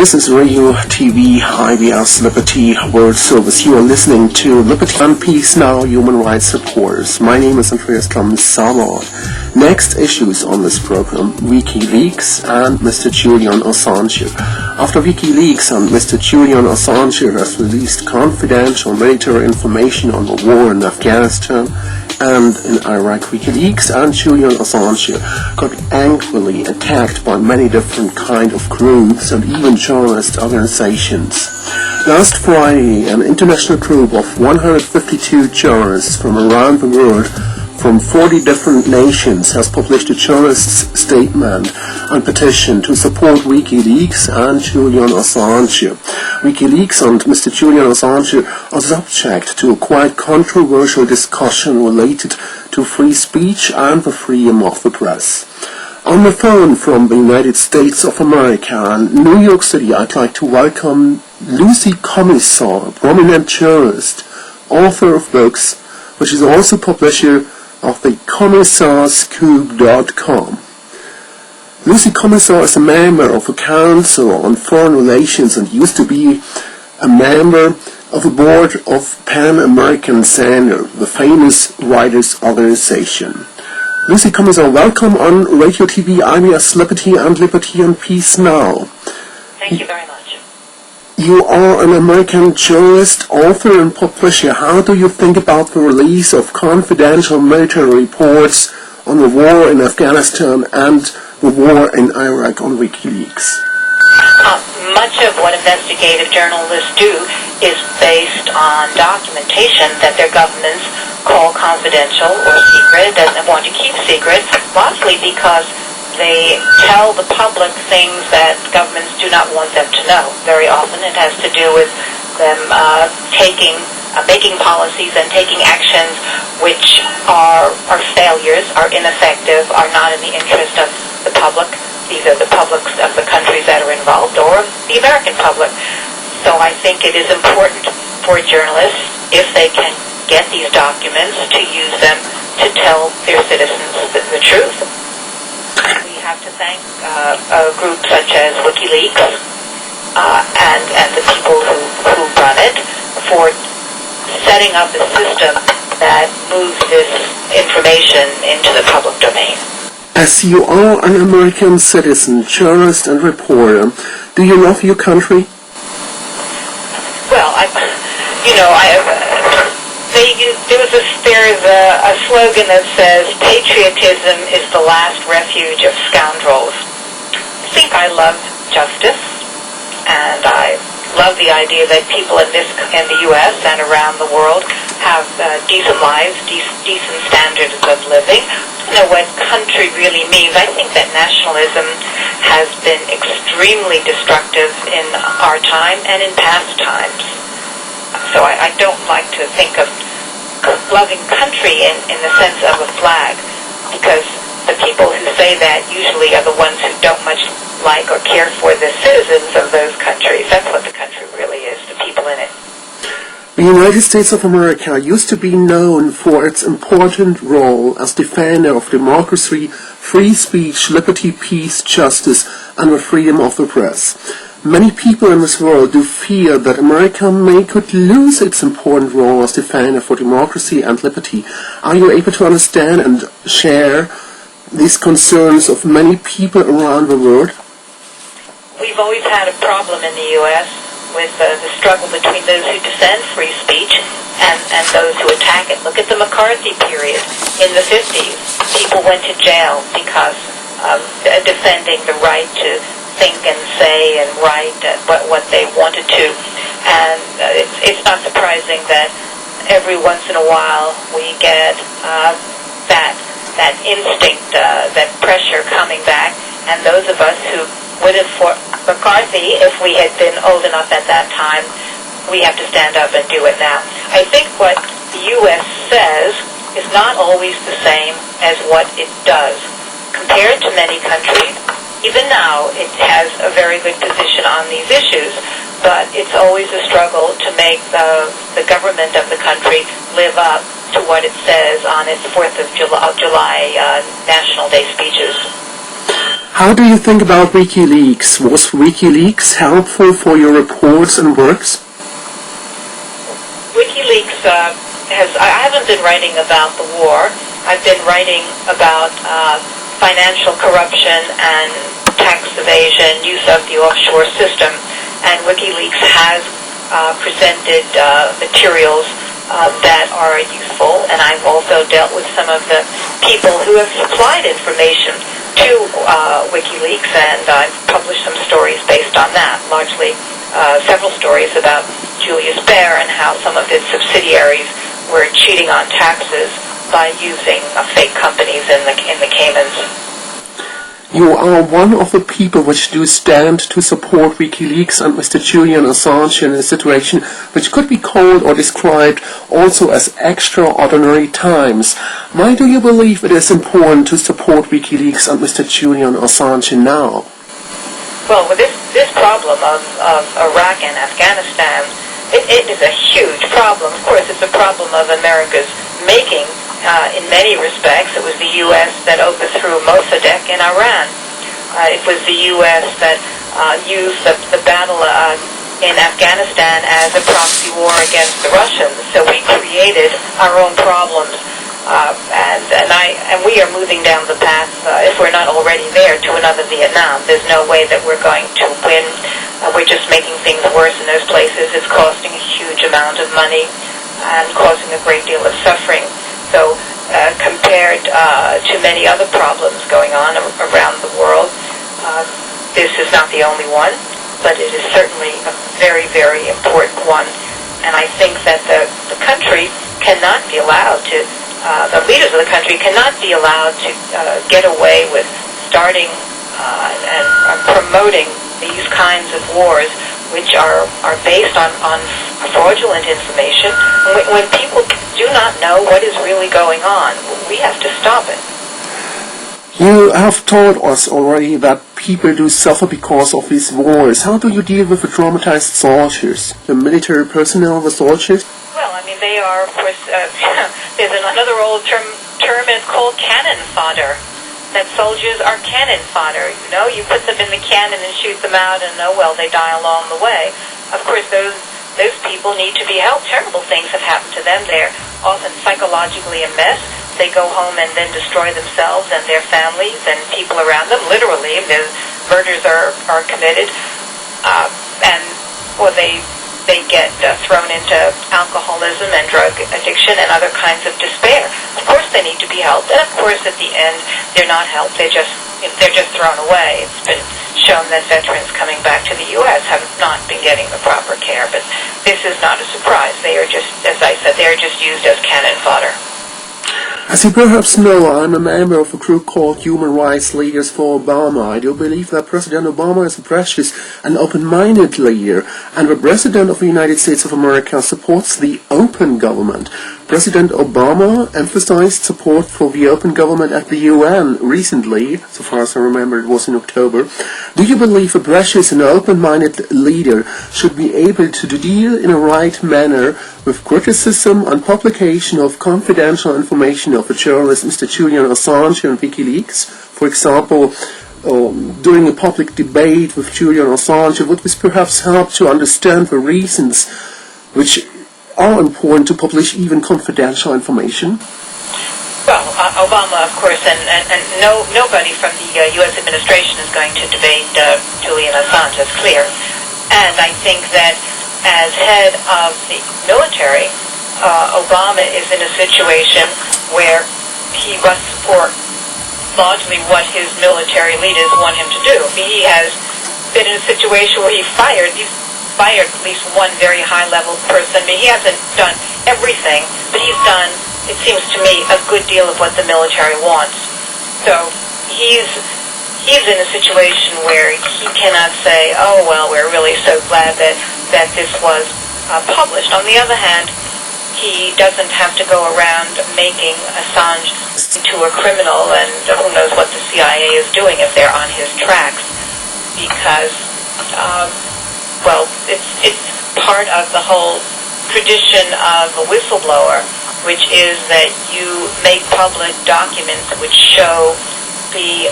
This is Radio TV IBS Liberty World Service. You are listening to Liberty and Peace Now Human Rights Reporters. My name is Andreas Klamm-Sabaot. Next issues on this program, Wikileaks and Mr. Julian Assange. After Wikileaks and Mr. Julian Assange has released confidential military information on the war in Afghanistan and in Iraq, Wikileaks and Julian Assange got angrily attacked by many different kind of groups and even journalist organizations. Last Friday, an international group of 152 journalists from around the world from 40 different nations has published a journalist's statement and petition to support Wikileaks and Julian Assange. Wikileaks and Mr. Julian Assange are subject to a quite controversial discussion related to free speech and the freedom of the press. On the phone from the United States of America and New York City, I'd like to welcome Lucy Commissar, a prominent journalist, author of books, which is also publisher of the CommissarScoop.com. Lucy Commissar is a member of the Council on Foreign Relations and used to be a member of the board of Pan American Center, the famous writers' organization. Lucy Commissar, welcome on Radio TV IBS Liberty and Liberty and Peace Now. Thank you very much. You are an American journalist, author and publisher. How do you think about the release of confidential military reports on the war in Afghanistan and the war in Iraq on Wikileaks? Much of what investigative journalists do is based on documentation that their governments call confidential or secret and want to keep secret, mostly because they tell the public things that governments do not want them to know. Very often it has to do with them making policies and taking actions which are failures, are ineffective, are not in the interest of the public, either the publics of the countries that are involved or the American public. So I think it is important for journalists, if they can get these documents, to use them to tell their citizens the truth. We have to thank a group such as Wikileaks and the people who run it for setting up a system that moves this information into the public domain. As you are an American citizen, journalist and reporter, do you love your country? Well, there's a slogan that says, patriotism is the last refuge of scoundrels. I think I love justice, and I love the idea that people in the U.S. and around the world have decent lives, decent standards of living. You know what country really means. I think that nationalism has been extremely destructive in our time and in past times. So I don't like to think of loving country in the sense of a flag, because the people who say that usually are the ones who don't much like or care for the citizens of those countries. That's what the country really is, the people in it. The United States of America used to be known for its important role as defender of democracy, free speech, liberty, peace, justice, and the freedom of the press. Many people in this world do fear that America could lose its important role as defender for democracy and liberty. Are you able to understand and share these concerns of many people around the world? We've always had a problem in the U.S. with the struggle between those who defend free speech and those who attack it. Look at the McCarthy period in the 50s. People went to jail because of defending the right to think and say and write what they wanted to. And it's not surprising that every once in a while we get that instinct, that pressure coming back. And those of us who would have fought McCarthy, if we had been old enough at that time, we have to stand up and do it now. I think what the U.S. says is not always the same as what it does. Compared to many countries, even now it has a very good position on these issues, but it's always a struggle to make the government of the country live up to what it says on its 4th of July National Day speeches. How do you think about Wikileaks? Was Wikileaks helpful for your reports and works? Wikileaks I haven't been writing about the war. I've been writing about financial corruption and tax evasion, use of the offshore system, and Wikileaks has presented materials that are useful, and I've also dealt with some of the people who have supplied information to Wikileaks, and I've published some stories based on that, largely several stories about Julius Baer and how some of its subsidiaries were cheating on taxes by using fake companies in the Caymans. You are one of the people which do stand to support Wikileaks and Mr. Julian Assange in a situation which could be called or described also as extraordinary times. Why do you believe it is important to support Wikileaks and Mr. Julian Assange now? Well, with this problem of Iraq and Afghanistan, it is a huge problem. Of course, it's a problem of America's making. In many respects, it was the U.S. that overthrew Mossadegh in Iran. It was the U.S. that used the battle in Afghanistan as a proxy war against the Russians. So we created our own problems, and we are moving down the path, if we're not already there, to another Vietnam. There's no way that we're going to win. We're just making things worse in those places. It's costing a huge amount of money and causing a great deal of suffering. So compared to many other problems going on around the world, this is not the only one, but it is certainly a very, very important one. And I think that the country cannot be allowed to, the leaders of the country cannot be allowed to get away with starting and promoting these kinds of wars, which are based on fraudulent information. When people do not know what is really going on, we have to stop it. You have told us already that people do suffer because of these wars. How do you deal with the traumatized soldiers, the military personnel, the soldiers? Well, I mean, they are, of course, there's another old term it's called cannon fodder. That soldiers are cannon fodder. You know, you put them in the cannon and shoot them out, and oh well, they die along the way. Of course, those people need to be helped. Terrible things have happened to them. They're often psychologically a mess. They go home and then destroy themselves and their families and people around them. Literally, the murders are committed, or they get thrown into alcoholism and drug addiction and other kinds of despair. Of course, they need to be helped, and of course, at the end, they're not helped. They're just thrown away. It's been shown that veterans coming back to the U.S. have not been getting the proper care, but this is not a surprise. They are just, as I said, they are just used as cannon fodder. As you perhaps know, I'm a member of a group called Human Rights Leaders for Obama. I do believe that President Obama is a precious and open-minded leader, and the President of the United States of America supports the open government. President Obama emphasized support for the open government at the UN recently, so far as I remember it was in October. Do you believe a precious and open-minded leader should be able to deal in a right manner with criticism and publication of confidential information of the journalist Mr. Julian Assange and Wikileaks? For example, during a public debate with Julian Assange, would this perhaps help to understand the reasons which are important to publish even confidential information? Well, Obama, of course, and nobody from the U.S. administration is going to debate Julian Assange, that's clear. And I think that as head of the military, Obama is in a situation where he must support largely what his military leaders want him to do. He has been in a situation where he's fired at least one very high-level person. I mean, he hasn't done everything, but he's done, it seems to me, a good deal of what the military wants. So he's in a situation where he cannot say, oh, well, we're really so glad that this was published. On the other hand, he doesn't have to go around making Assange into a criminal, and who knows what the CIA is doing if they're on his tracks, because well, it's part of the whole tradition of a whistleblower, which is that you make public documents which show the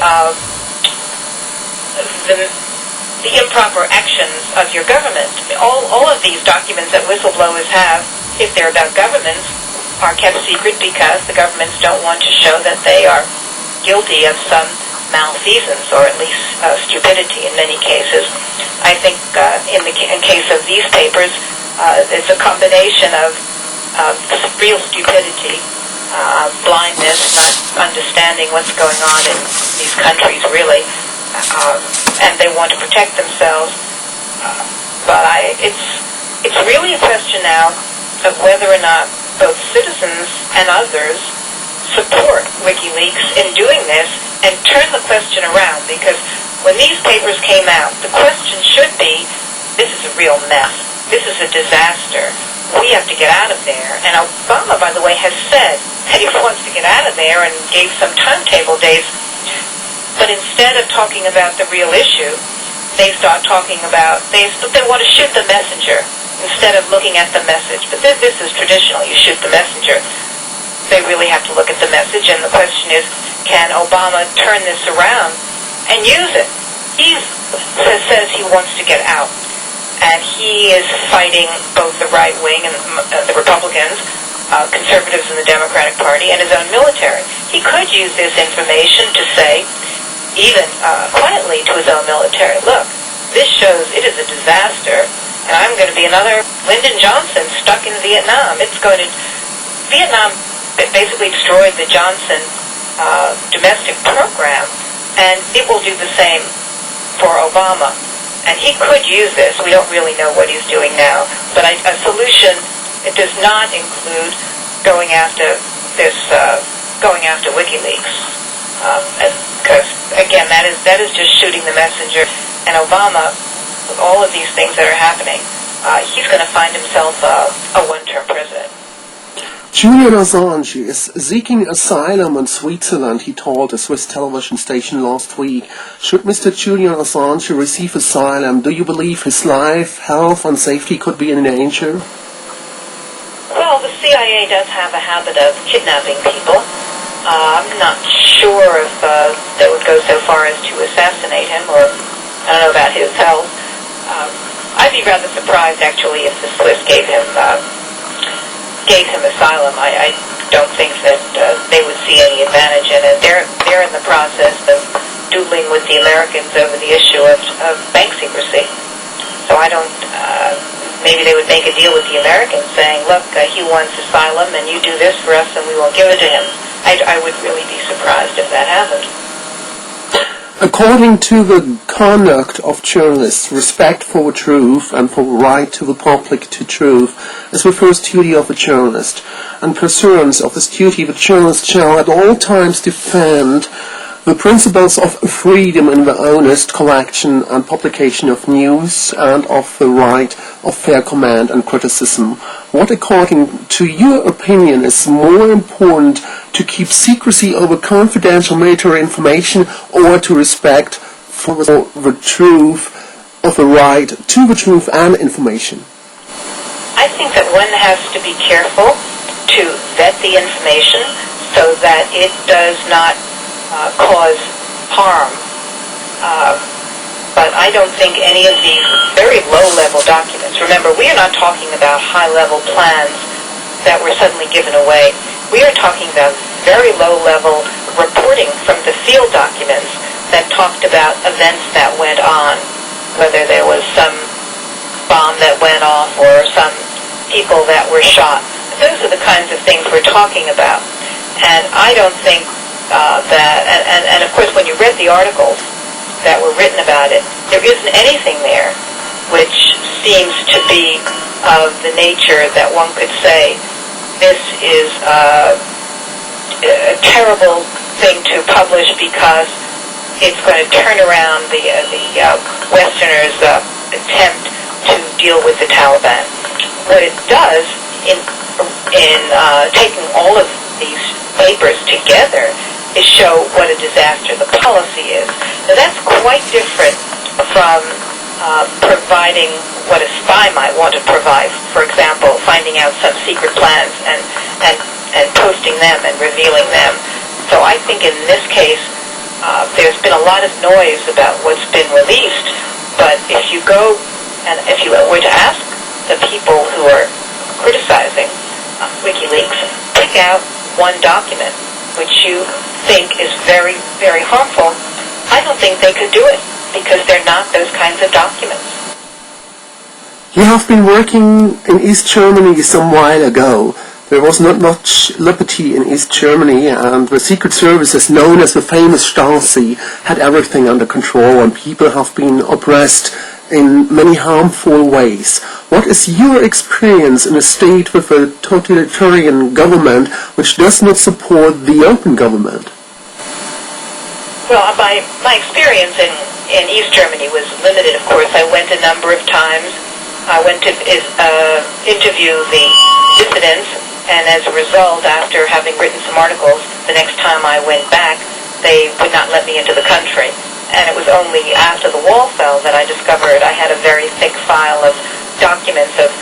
the improper actions of your government. All of these documents that whistleblowers have, if they're about governments, are kept secret because the governments don't want to show that they are guilty of some malfeasance or at least stupidity in many cases. I think in case of these papers, it's a combination of real stupidity, blindness, not understanding what's going on in these countries really, and they want to protect themselves. But it's really a question now of whether or not both citizens and others support WikiLeaks in doing this and turn the question around, because when these papers came out, the question should be, this is a real mess. This is a disaster. We have to get out of there. And Obama, by the way, has said that he wants to get out of there and gave some timetable dates. But instead of talking about the real issue, they start talking about, they want to shoot the messenger instead of looking at the message. But this is traditional. You shoot the messenger. They really have to look at the message, and the question is, can Obama turn this around and use it? He says he wants to get out, and he is fighting both the right wing and the Republicans, conservatives in the Democratic Party, and his own military. He could use this information to say, even quietly to his own military, look, this shows it is a disaster, and I'm going to be another Lyndon Johnson stuck in Vietnam. Vietnam basically destroyed the Johnson domestic program, and it will do the same for Obama. And he could use this. We don't really know what he's doing now. But a solution, it does not include going after WikiLeaks. Because, again, that is just shooting the messenger. And Obama, with all of these things that are happening, he's going to find himself a one-term president. Julian Assange is seeking asylum in Switzerland, he told a Swiss television station last week. Should Mr. Julian Assange receive asylum, do you believe his life, health and safety could be in danger? Well, the CIA does have a habit of kidnapping people. I'm not sure if they would go so far as to assassinate him, or I don't know about his health. I'd be rather surprised, actually, if the Swiss gave him asylum. I don't think that they would see any advantage in it. They're in the process of dueling with the Americans over the issue of bank secrecy. So I don't. Maybe they would make a deal with the Americans, saying, "Look, he wants asylum, and you do this for us, and we won't give it to him." I would really be surprised if that happened. According to the conduct of journalists, respect for the truth and for the right to the public to truth is the first duty of a journalist. And pursuance of this duty, the journalist shall at all times defend the principles of freedom in the honest collection and publication of news and of the right of fair command and criticism. What, according to your opinion, is more important, to keep secrecy over confidential military information or to respect for the truth of the right to the truth and information? I think that one has to be careful to vet the information so that it does not cause harm. But I don't think any of these very low-level documents, remember, we are not talking about high-level plans that were suddenly given away. We are talking about very low-level reporting from the field documents that talked about events that went on, whether there was some bomb that went off or some people that were shot. Those are the kinds of things we're talking about. And I don't think and of course when you read the articles that were written about it, there isn't anything there which seems to be of the nature that one could say this is a terrible thing to publish because it's going to turn around the Westerners' attempt to deal with the Taliban. What it does in taking all of these papers together is show what a disaster the policy is. Now that's quite different from providing what a spy might want to provide. For example, finding out some secret plans and posting them and revealing them. So I think in this case, There's been a lot of noise about what's been released, but if you go and if you were to ask the people who are criticizing Wikileaks, pick out one document which you think is very, very harmful, I don't think they could do it because they're not those kinds of documents. You have been working in East Germany some while ago. There was not much liberty in East Germany, and the Secret Services, known as the famous Stasi, had everything under control, and people have been oppressed in many harmful ways. What is your experience in a state with a totalitarian government which does not support the open government? Well, my experience in East Germany was limited, of course. I went a number of times. I went to interview the dissidents, and as a result, after having written some articles, the next time I went back, they would not let me into the country. And it was only after the wall fell that I discovered I had a very thick file of documents of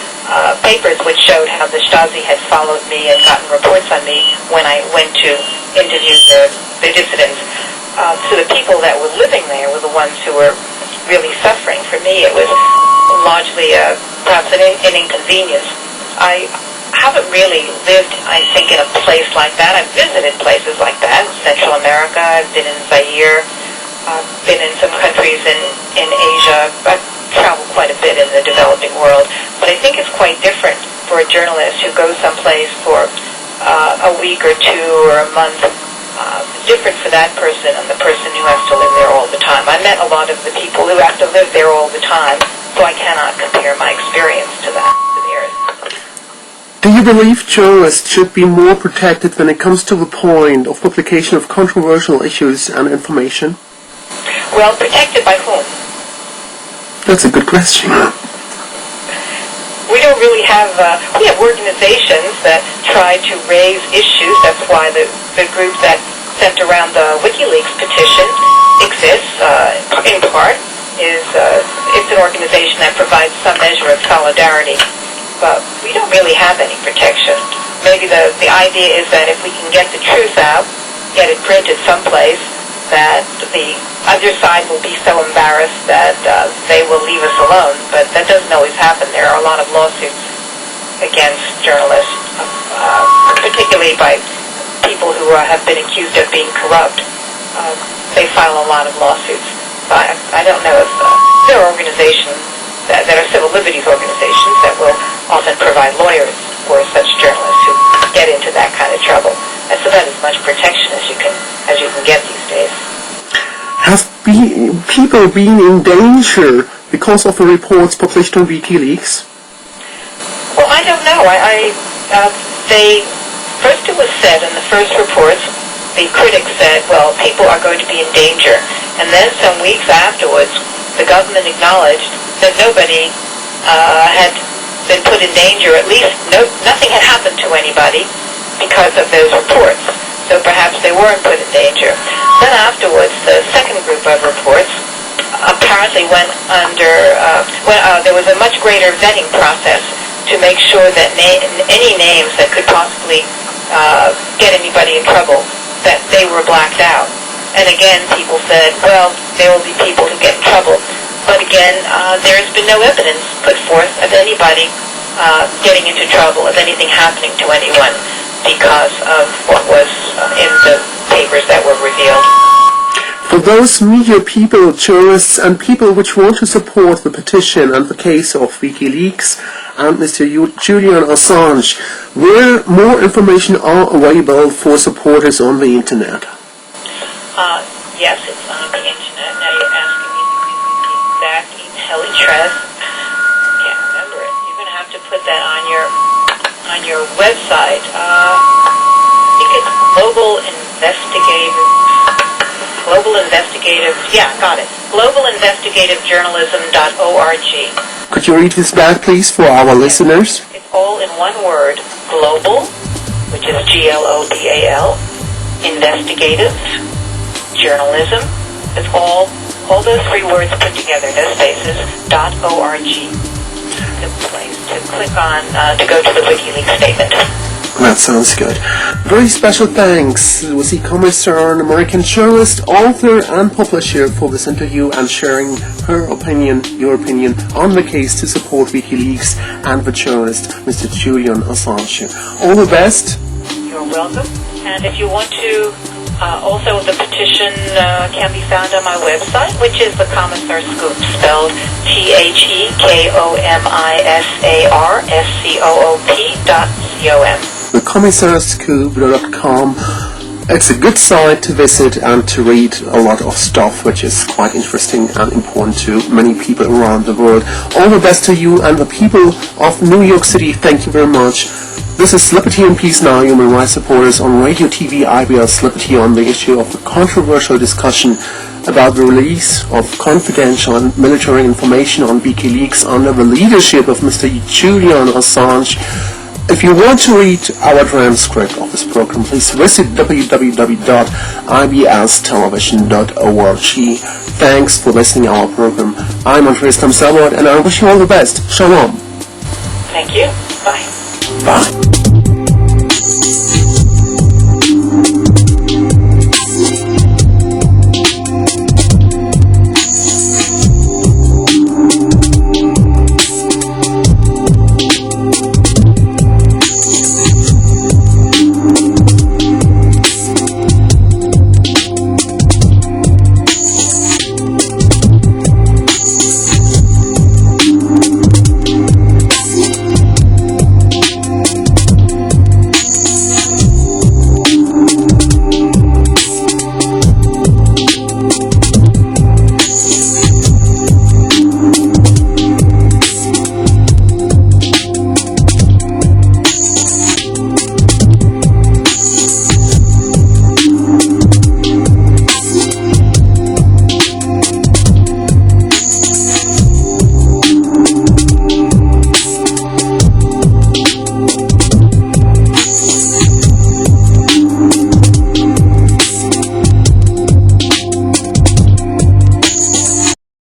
papers which showed how the Stasi had followed me and gotten reports on me when I went to interview the dissidents. So the people that were living there were the ones who were really suffering. For me, it was largely perhaps an inconvenience. I haven't really lived, I think, in a place like that. I've visited places like that, Central America. I've been in Zaire. I've been in some countries in Asia. I've traveled quite a bit in the developing world. But I think it's quite different for a journalist who goes someplace for a week or two or a month. It's different for that person and the person who has to live there all the time. I met a lot of the people who have to live there all the time, so I cannot compare my experience to that, to theirs. Do you believe journalists should be more protected when it comes to the point of publication of controversial issues and information? Well, protected by whom? That's a good question. We don't really have, we have organizations that try to raise issues. That's why the group that sent around the Wikileaks petition exists, in part, it's an organization that provides some measure of solidarity. But we don't really have any protection. Maybe the idea is that if we can get the truth out, get it printed someplace, that the other side will be so embarrassed that they will leave us alone. But that doesn't always happen. There are a lot of lawsuits against journalists, particularly by people who have been accused of being corrupt. They file a lot of lawsuits. I don't know if there are organizations that are civil liberties organizations that will often provide lawyers for such journalists who get into that kind of trouble. That's about as much protection as you can get these days. Have people been in danger because of the reports published on WikiLeaks? Well, I don't know. First it was said in the first reports, the critics said, well, people are going to be in danger. And then some weeks afterwards, the government acknowledged that nobody had been put in danger. At least nothing had happened to anybody because of those reports. So perhaps they weren't put in danger. Then afterwards, the second group of reports apparently went under, there was a much greater vetting process to make sure that any names that could possibly get anybody in trouble, that they were blacked out. And again, people said, well, there will be people who get in trouble. But again, there's been no evidence put forth of anybody getting into trouble, of anything happening to anyone because of what was in the papers that were revealed. For those media people, journalists, and people which want to support the petition and the case of WikiLeaks and Mr. Julian Assange, where more information are available for supporters on the Internet? Yes, it's on the Internet. Now you're asking me the exact intellitress. Can't remember it. You're going to have to put that on your website. I think it's Global Investigative, yeah, got it. globalinvestigativejournalism.org. Could you read this back, please, for our listeners? It's all in one word. Global, which is Global, investigative, journalism. It's all those three words put together, no spaces, .org. The place to click on to go to the WikiLeaks statement. That sounds good. Very special thanks to the Commissaire, American journalist, author and publisher for this interview and sharing her opinion, your opinion, on the case to support Wikileaks and the journalist, Mr. Julian Assange. All the best. You're welcome. And if you want to, also the petition can be found on my website, which is the Commissaire Scoop, spelled TheKomissaarscoop.com. The CommissaireScoop.com. It's a good site to visit and to read a lot of stuff which is quite interesting and important to many people around the world. All the best to you and the people of New York City. Thank you very much. This is Liberty and Peace Now, human rights supporters on Radio TV IBS Liberty on the issue of the controversial discussion about the release of confidential and military information on Wikileaks under the leadership of Mr. Julian Assange. If you want to read our transcript of this program, please visit www.ibstelevision.org. Thanks for listening to our program. I'm Andreas Klamm-Sabaot and I wish you all the best. Shalom. Thank you. Bye. Bye.